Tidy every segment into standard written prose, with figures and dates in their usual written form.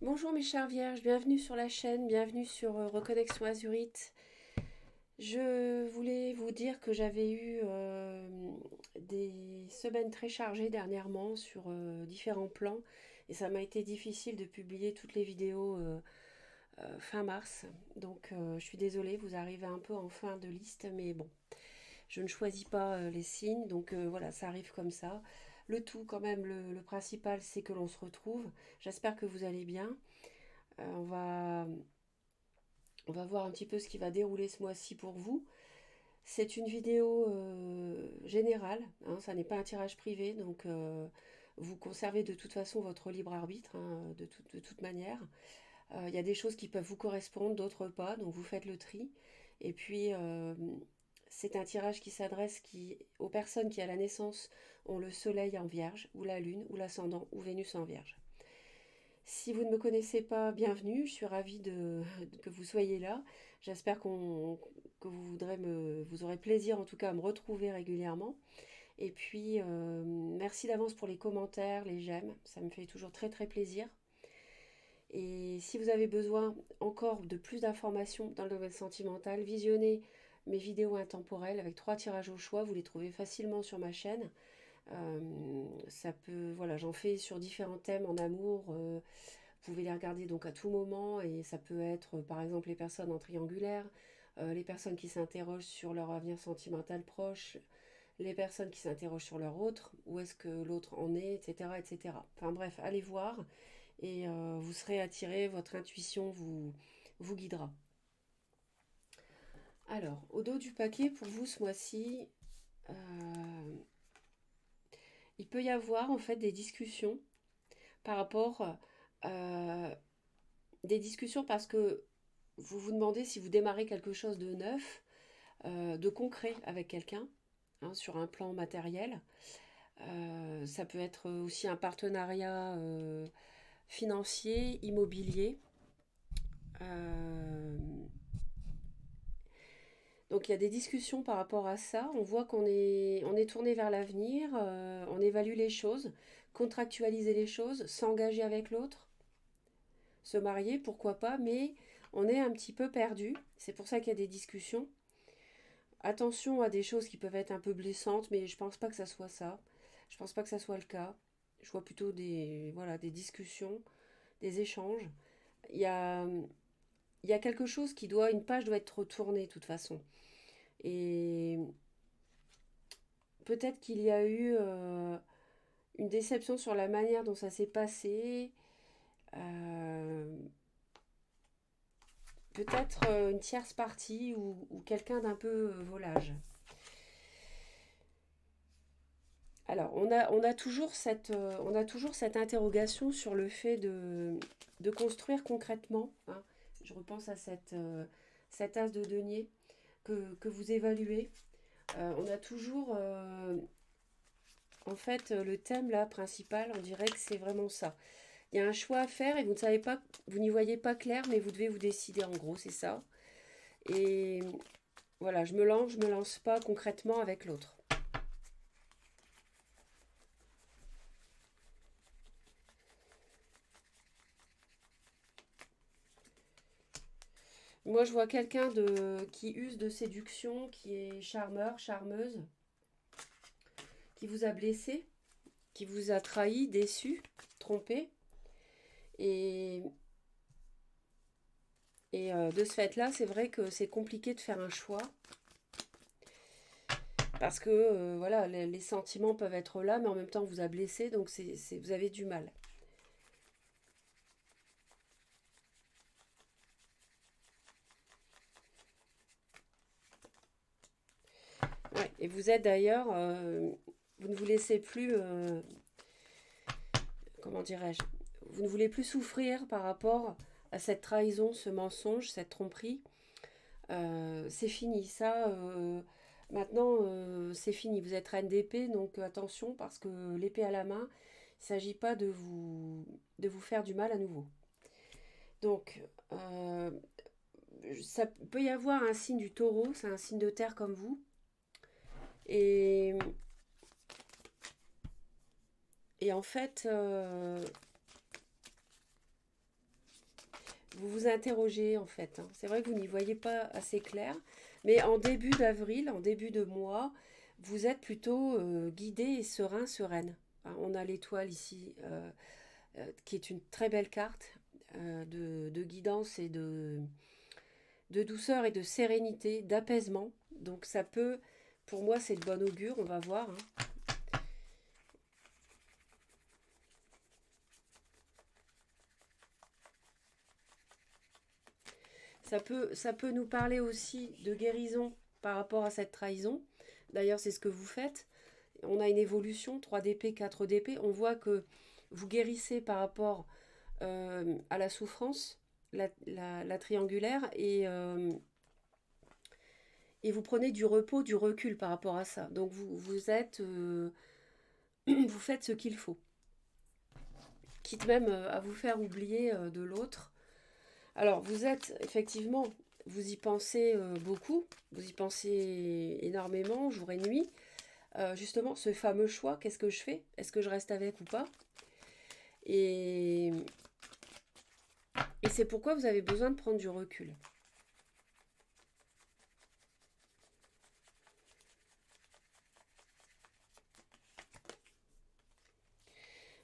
Bonjour mes chères vierges, bienvenue sur la chaîne, bienvenue sur Reconnexion Azurite. Je voulais vous dire que j'avais eu des semaines très chargées dernièrement sur différents plans et ça m'a été difficile de publier toutes les vidéos fin mars. Donc je suis désolée, vous arrivez un peu en fin de liste, mais bon, je ne choisis pas les signes, donc voilà, ça arrive comme ça. Le tout quand même, le principal, c'est que l'on se retrouve. J'espère que vous allez bien. Euh, on va On va voir un petit peu ce qui va dérouler ce mois-ci pour vous. C'est une vidéo générale, hein, ça n'est pas un tirage privé, donc vous conservez de toute façon votre libre arbitre, hein, de toute manière. Il y a des choses qui peuvent vous correspondre, d'autres pas, donc vous faites le tri. Et puis, c'est un tirage qui s'adresse aux personnes qui à la naissance ont le soleil en vierge, ou la lune, ou l'ascendant, ou Vénus en vierge. Si vous ne me connaissez pas, bienvenue. Je suis ravie que vous soyez là. J'espère que vous aurez plaisir en tout cas à me retrouver régulièrement. Et puis, merci d'avance pour les commentaires, les j'aime. Ça me fait toujours très très plaisir. Et si vous avez besoin encore de plus d'informations dans le domaine sentimental, visionnez mes vidéos intemporelles avec 3 tirages au choix. Vous les trouvez facilement sur ma chaîne. Voilà, j'en fais sur différents thèmes en amour. Vous pouvez les regarder donc à tout moment et ça peut être par exemple les personnes en triangulaire, les personnes qui s'interrogent sur leur avenir sentimental proche, les personnes qui s'interrogent sur leur autre, où est-ce que l'autre en est, etc., etc. Enfin bref, allez voir et vous serez attiré, votre intuition vous guidera. Alors, au dos du paquet pour vous ce mois-ci, euh, il peut y avoir en fait des discussions par rapport des discussions parce que vous vous demandez si vous démarrez quelque chose de neuf, de concret avec quelqu'un, hein, sur un plan matériel. Ça peut être aussi un partenariat financier, immobilier. Euh, donc il y a des discussions par rapport à ça. On voit on est tourné vers l'avenir, on évalue les choses, contractualiser les choses, s'engager avec l'autre, se marier, pourquoi pas, mais on est un petit peu perdu. C'est pour ça qu'il y a des discussions. Attention à des choses qui peuvent être un peu blessantes, mais je pense pas que ça soit ça. Je pense pas que ça soit le cas. Je vois plutôt voilà, des discussions, des échanges. Il y a, il y a quelque chose une page doit être retournée de toute façon. Et peut-être qu'il y a eu une déception sur la manière dont ça s'est passé. Euh, Peut-être une tierce partie ou quelqu'un d'un peu volage. Alors, on a toujours cette interrogation sur le fait de construire concrètement, hein. Je repense à cet as de denier que vous évaluez. On a toujours, en fait, le thème là principal, on dirait que c'est vraiment ça. Il y a un choix à faire et vous ne savez pas, vous n'y voyez pas clair, mais vous devez vous décider en gros, c'est ça. Et voilà, je me lance pas concrètement avec l'autre. Moi, je vois qui use de séduction, qui est charmeur, charmeuse, qui vous a blessé, qui vous a trahi, déçu, trompé. Et, de ce fait-là, c'est vrai que c'est compliqué de faire un choix parce que voilà, les sentiments peuvent être là, mais en même temps, on vous a blessé, donc vous avez du mal. Ouais, et vous êtes d'ailleurs, vous ne vous laissez plus, comment dirais-je, vous ne voulez plus souffrir par rapport à cette trahison, ce mensonge, cette tromperie. C'est fini. Ça, maintenant, c'est fini. Vous êtes reine d'épée, donc attention, parce que l'épée à la main, il ne s'agit pas de vous faire du mal à nouveau. Donc, ça peut y avoir un signe du taureau, c'est un signe de terre comme vous. Et, et en fait, vous vous interrogez en fait, hein. C'est vrai que vous n'y voyez pas assez clair, mais en début d'avril, en début de mois, vous êtes plutôt guidé et serein, sereine. Hein, on a l'étoile ici, qui est une très belle carte de guidance et de douceur et de sérénité, d'apaisement. Donc ça peut, pour moi, c'est de bon augure, on va voir, hein. Ça peut nous parler aussi de guérison par rapport à cette trahison. D'ailleurs, c'est ce que vous faites. On a une évolution, 3 d'épée, 4 d'épée. On voit que vous guérissez par rapport à la souffrance, la triangulaire, et vous prenez du repos, du recul par rapport à ça. Donc vous êtes, vous faites ce qu'il faut, quitte même à vous faire oublier de l'autre. Alors vous êtes effectivement, vous y pensez beaucoup, vous y pensez énormément, jour et nuit. Justement, ce fameux choix, qu'est-ce que je fais? Est-ce que je reste avec ou pas? Et, et c'est pourquoi vous avez besoin de prendre du recul.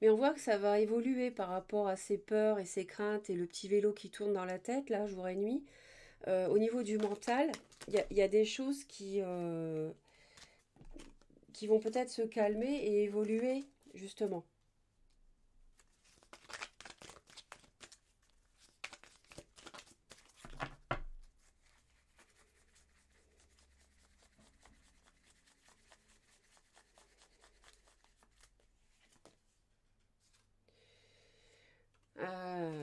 Mais on voit que ça va évoluer par rapport à ces peurs et ces craintes et le petit vélo qui tourne dans la tête, là, jour et nuit. Au niveau du mental, il y a des choses qui vont peut-être se calmer et évoluer, justement. Euh,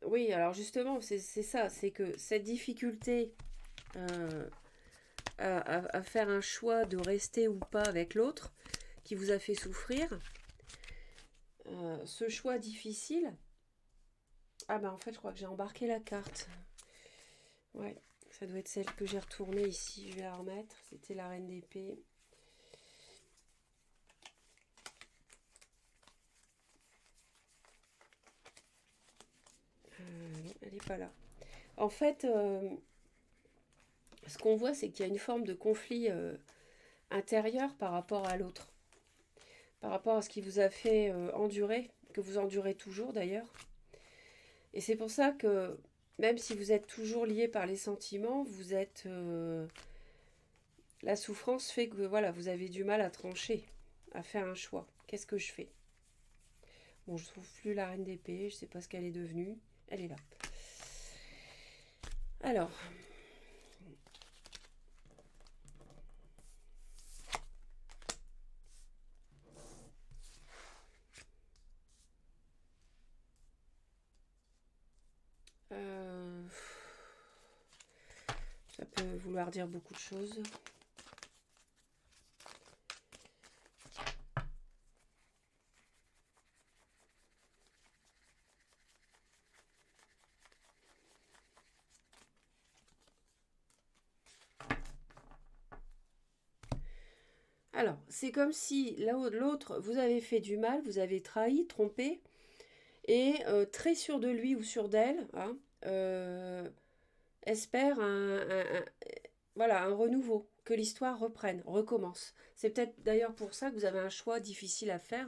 oui, alors justement, c'est ça, c'est que cette difficulté euh, à faire un choix de rester ou pas avec l'autre qui vous a fait souffrir, ce choix difficile. Ah bah en fait, je crois que j'ai embarqué la carte. Ouais, ça doit être celle que j'ai retournée ici. Je vais la remettre. C'était la reine d'épée. Non, elle n'est pas là. En fait, ce qu'on voit, c'est qu'il y a une forme de conflit intérieur par rapport à l'autre. Par rapport à ce qui vous a fait endurer, que vous endurez toujours d'ailleurs. Et c'est pour ça que même si vous êtes toujours lié par les sentiments, vous êtes... la souffrance fait que voilà, vous avez du mal à trancher, à faire un choix. Qu'est-ce que je fais? Bon, je trouve plus la reine d'épée, je sais pas ce qu'elle est devenue. Elle est là. Alors, euh, ça peut vouloir dire beaucoup de choses. Alors, c'est comme si l'autre vous avez fait du mal, vous avez trahi, trompé, et très sûr de lui ou sûr d'elle, hein, espère voilà, un renouveau, que l'histoire reprenne, recommence. C'est peut-être d'ailleurs pour ça que vous avez un choix difficile à faire,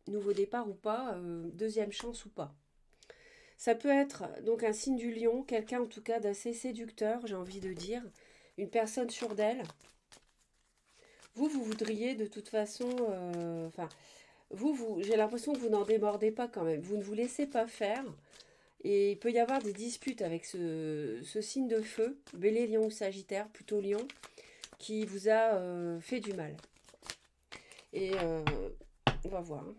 nouveau départ ou pas, deuxième chance ou pas. Ça peut être donc un signe du lion, quelqu'un en tout cas d'assez séducteur, j'ai envie de dire, une personne sûre d'elle. Vous voudriez de toute façon, enfin, j'ai l'impression que vous n'en démordez pas quand même. Vous ne vous laissez pas faire. Et il peut y avoir des disputes avec ce signe de feu, Bélier, Lion ou Sagittaire, plutôt Lion, qui vous a fait du mal. Et on va voir, hein.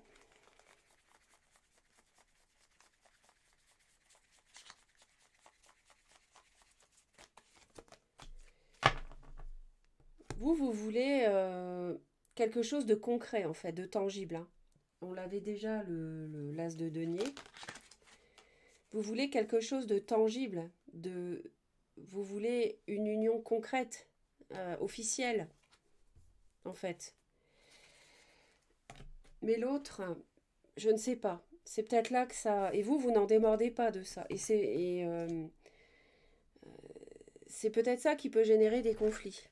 Vous voulez quelque chose de concret, en fait, de tangible, hein. On l'avait déjà, l'as de denier. Vous voulez quelque chose de tangible, vous voulez une union concrète, officielle, en fait. Mais l'autre, je ne sais pas. C'est peut-être là que ça... Et vous n'en démordez pas de ça. C'est peut-être ça qui peut générer des conflits.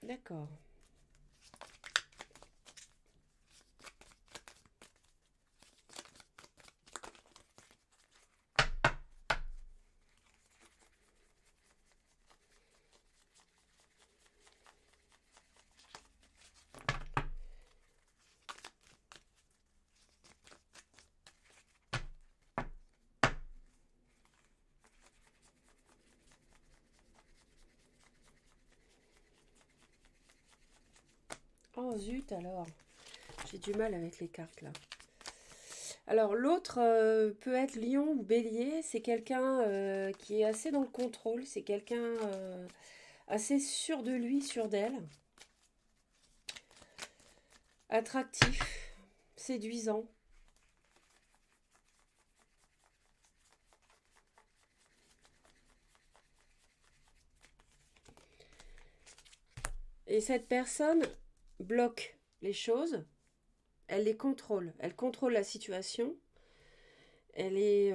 D'accord. Oh zut alors. J'ai du mal avec les cartes là. Alors l'autre peut être lion ou bélier. C'est quelqu'un qui est assez dans le contrôle. C'est quelqu'un assez sûr de lui, sûr d'elle. Attractif, séduisant. Et cette personne bloque les choses, elle les contrôle, elle contrôle la situation, elle est...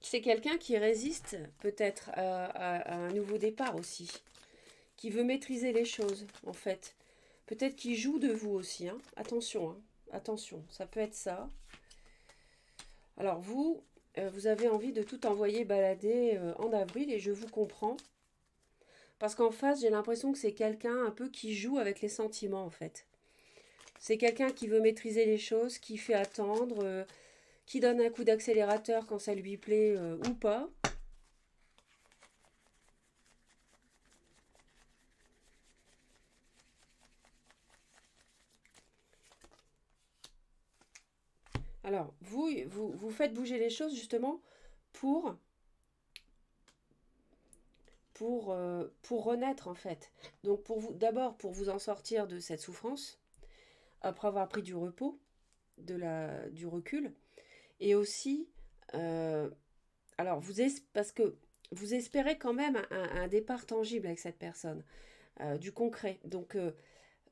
C'est quelqu'un qui résiste peut-être à un nouveau départ aussi, qui veut maîtriser les choses en fait. Peut-être qu'il joue de vous aussi, hein. Attention, hein. Attention, ça peut être ça. Alors vous, vous avez envie de tout envoyer balader en avril et je vous comprends. Parce qu'en face, j'ai l'impression que c'est quelqu'un un peu qui joue avec les sentiments en fait. C'est quelqu'un qui veut maîtriser les choses, qui fait attendre, qui donne un coup d'accélérateur quand ça lui plaît ou pas. Alors, vous faites bouger les choses justement pour, pour renaître en fait. Donc, pour vous, d'abord, pour vous en sortir de cette souffrance, après avoir pris du repos, du recul, et aussi, euh, alors, parce que vous espérez quand même un départ tangible avec cette personne, du concret. Donc,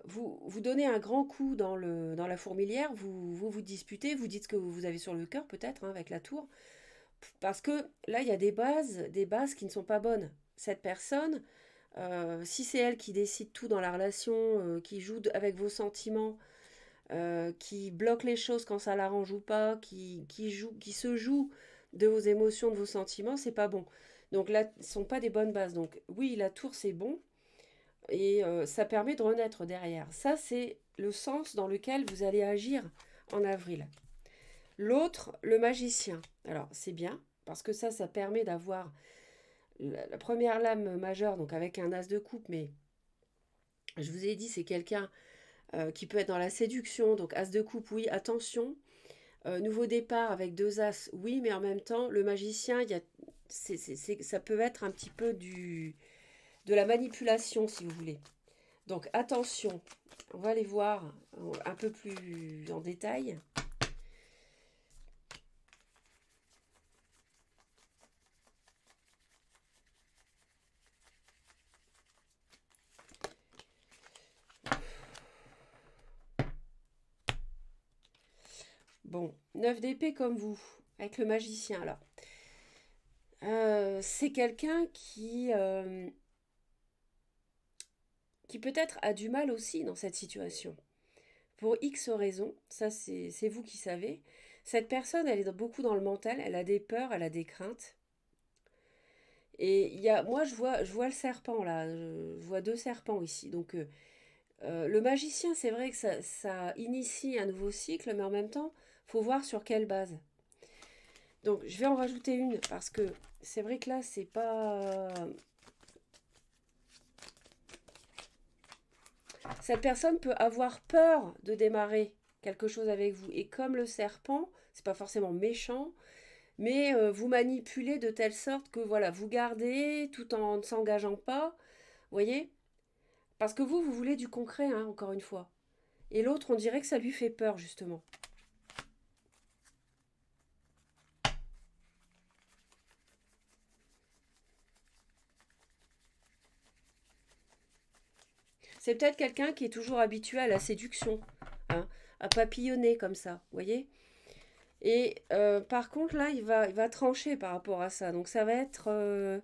vous donnez un grand coup dans la fourmilière, vous disputez, vous dites ce que vous avez sur le cœur peut-être hein, avec la tour, parce que là il y a des bases qui ne sont pas bonnes. Cette personne, si c'est elle qui décide tout dans la relation, qui joue avec vos sentiments, qui bloque les choses quand ça l'arrange ou pas, qui se joue de vos émotions, de vos sentiments, c'est pas bon. Donc là, ce ne sont pas des bonnes bases. Donc oui, la tour c'est bon, et ça permet de renaître derrière. Ça, c'est le sens dans lequel vous allez agir en avril. L'autre, le magicien. Alors, c'est bien, parce que ça permet d'avoir la première lame majeure, donc avec un as de coupe, mais je vous ai dit, c'est quelqu'un qui peut être dans la séduction, donc as de coupe, oui, attention. Nouveau départ avec deux as, oui, mais en même temps, le magicien, ça peut être un petit peu de la manipulation, si vous voulez. Donc attention, on va les voir un peu plus en détail. Bon, 9 d'épée comme vous, avec le magicien. Alors, c'est quelqu'un qui peut-être a du mal aussi dans cette situation. Pour X raisons, ça c'est vous qui savez. Cette personne, elle est beaucoup dans le mental, elle a des peurs, elle a des craintes. Et moi je vois le serpent là, je vois deux serpents ici. Donc le magicien, c'est vrai que ça initie un nouveau cycle, mais en même temps, faut voir sur quelle base. Donc je vais en rajouter une parce que c'est vrai que là, c'est pas. Cette personne peut avoir peur de démarrer quelque chose avec vous. Et comme le serpent, c'est pas forcément méchant, mais vous manipulez de telle sorte que voilà, vous gardez tout en ne s'engageant pas. Vous voyez? Parce que vous voulez du concret, hein, encore une fois. Et l'autre, on dirait que ça lui fait peur, justement. C'est peut-être quelqu'un qui est toujours habitué à la séduction, hein, à papillonner comme ça, vous voyez. Et par contre, là, il va trancher par rapport à ça. Donc ça va être...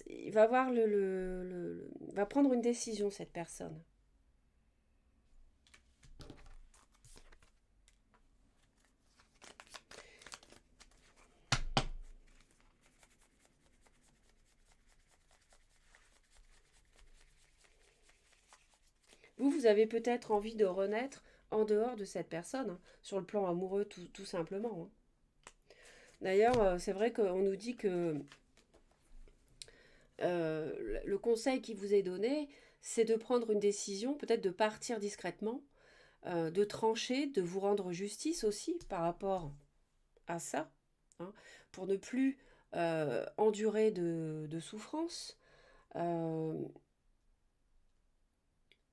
il va avoir il va prendre une décision, cette personne. Vous avez peut-être envie de renaître en dehors de cette personne, hein, sur le plan amoureux, tout simplement, hein. D'ailleurs, c'est vrai qu'on nous dit que le conseil qui vous est donné, c'est de prendre une décision, peut-être de partir discrètement, de trancher, de vous rendre justice aussi par rapport à ça, hein, pour ne plus endurer de souffrance. Euh,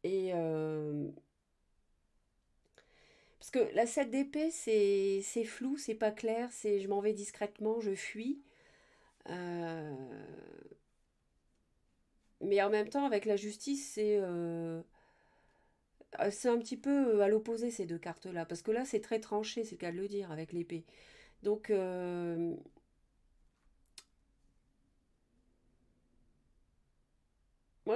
et parce que la 7 d'épée, c'est flou, c'est pas clair, c'est je m'en vais discrètement, je fuis. Euh, mais en même temps, avec la justice, c'est un petit peu à l'opposé ces deux cartes-là. Parce que là, c'est très tranché, c'est le cas de le dire, avec l'épée. Donc, moi,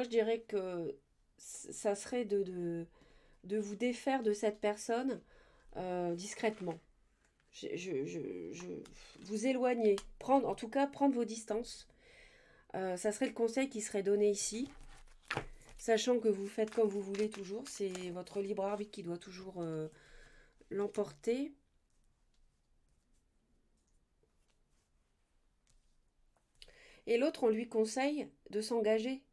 je dirais que ça serait de vous défaire de cette personne discrètement. Je vous éloigner, prendre, en tout cas, prendre vos distances. Ça serait le conseil qui serait donné ici. Sachant que vous faites comme vous voulez toujours, c'est votre libre arbitre qui doit toujours l'emporter. Et l'autre, on lui conseille de s'engager,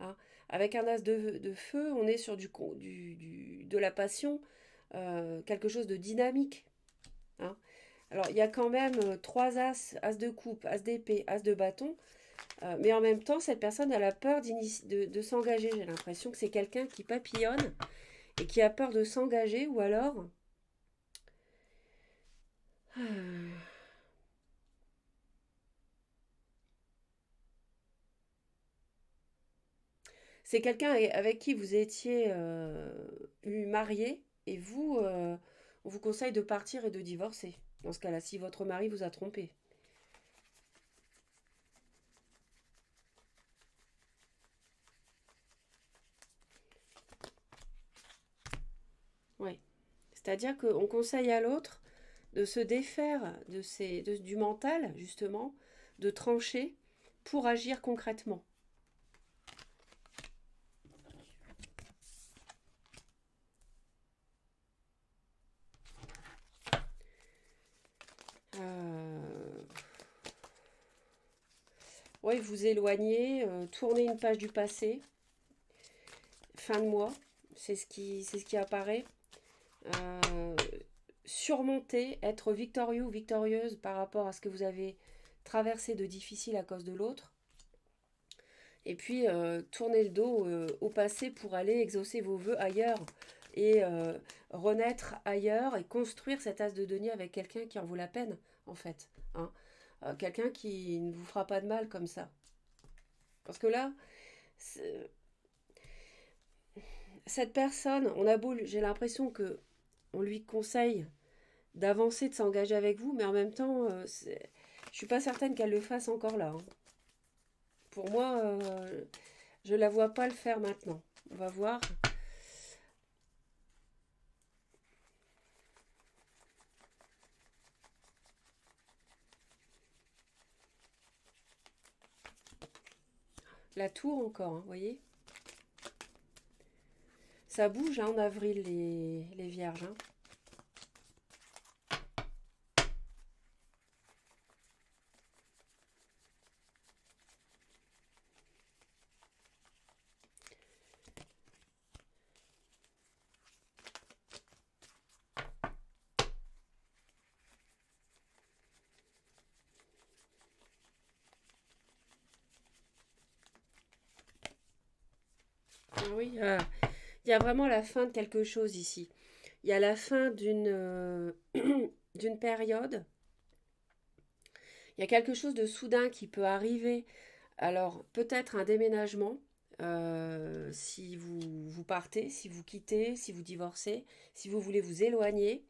hein. Avec un as de feu, on est sur de la passion, quelque chose de dynamique, hein. Alors, il y a quand même trois as, as de coupe, as d'épée, as de bâton, mais en même temps, cette personne, elle a peur de s'engager. J'ai l'impression que c'est quelqu'un qui papillonne et qui a peur de s'engager, ou alors... C'est quelqu'un avec qui vous étiez marié et vous, on vous conseille de partir et de divorcer. Dans ce cas-là, si votre mari vous a trompé. Oui. C'est-à-dire qu'on conseille à l'autre de se défaire du mental, justement, de trancher pour agir concrètement. Euh, oui, vous éloigner, tourner une page du passé, fin de mois, c'est ce qui apparaît. Euh, Surmonter, être victorieux ou victorieuse par rapport à ce que vous avez traversé de difficile à cause de l'autre. Et puis tourner le dos au passé pour aller exaucer vos vœux ailleurs et renaître ailleurs et construire cet as de denier avec quelqu'un qui en vaut la peine, en fait, hein. Quelqu'un qui ne vous fera pas de mal comme ça. Parce que là, cette personne, j'ai l'impression que on lui conseille d'avancer, de s'engager avec vous, mais en même temps, je suis pas certaine qu'elle le fasse encore là, hein. Pour moi, je la vois pas le faire maintenant. On va voir. La tour encore, hein, vous voyez. Ça bouge hein, en avril, les vierges, hein. Ah oui, il y a vraiment la fin de quelque chose ici. Il y a la fin d'une période. Il y a quelque chose de soudain qui peut arriver. Alors, peut-être un déménagement. si vous partez, si vous quittez, si vous divorcez, si vous voulez vous éloigner.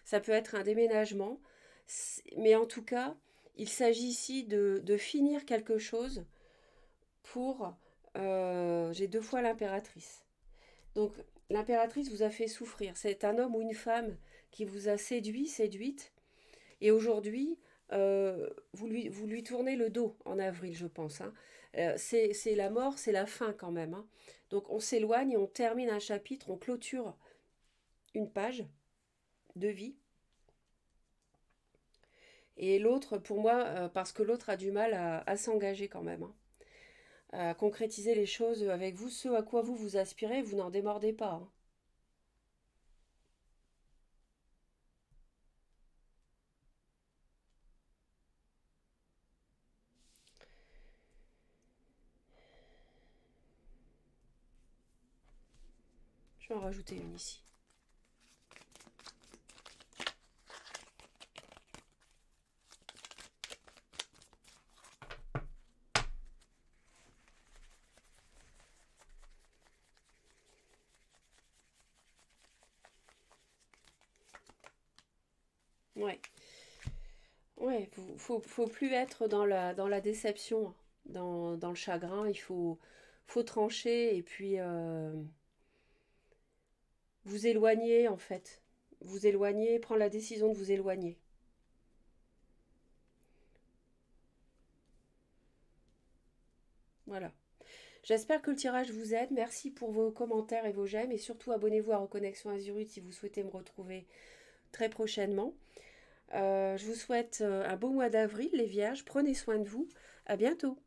Ça peut être un déménagement. Mais en tout cas, il s'agit ici de finir quelque chose pour... j'ai deux fois l'impératrice. Donc l'impératrice vous a fait souffrir. C'est un homme ou une femme qui vous a séduit, séduite. Et aujourd'hui, vous lui tournez le dos en avril, je pense, hein. C'est la mort, c'est la fin quand même, hein. Donc on s'éloigne et on termine un chapitre, on clôture une page de vie. Et l'autre, pour moi, parce que l'autre a du mal à s'engager quand même, hein, à concrétiser les choses avec vous, ce à quoi vous vous aspirez, vous n'en démordez pas, hein. Je vais en rajouter une ici. Ouais, ouais, faut plus être dans la déception, hein, dans le chagrin. Faut trancher et puis vous éloigner en fait. Vous éloigner, prendre la décision de vous éloigner. Voilà. J'espère que le tirage vous aide. Merci pour vos commentaires et vos j'aime. Et surtout, abonnez-vous à Reconnexion Azurite si vous souhaitez me retrouver très prochainement. Je vous souhaite un beau mois d'avril, les vierges. Prenez soin de vous. À bientôt.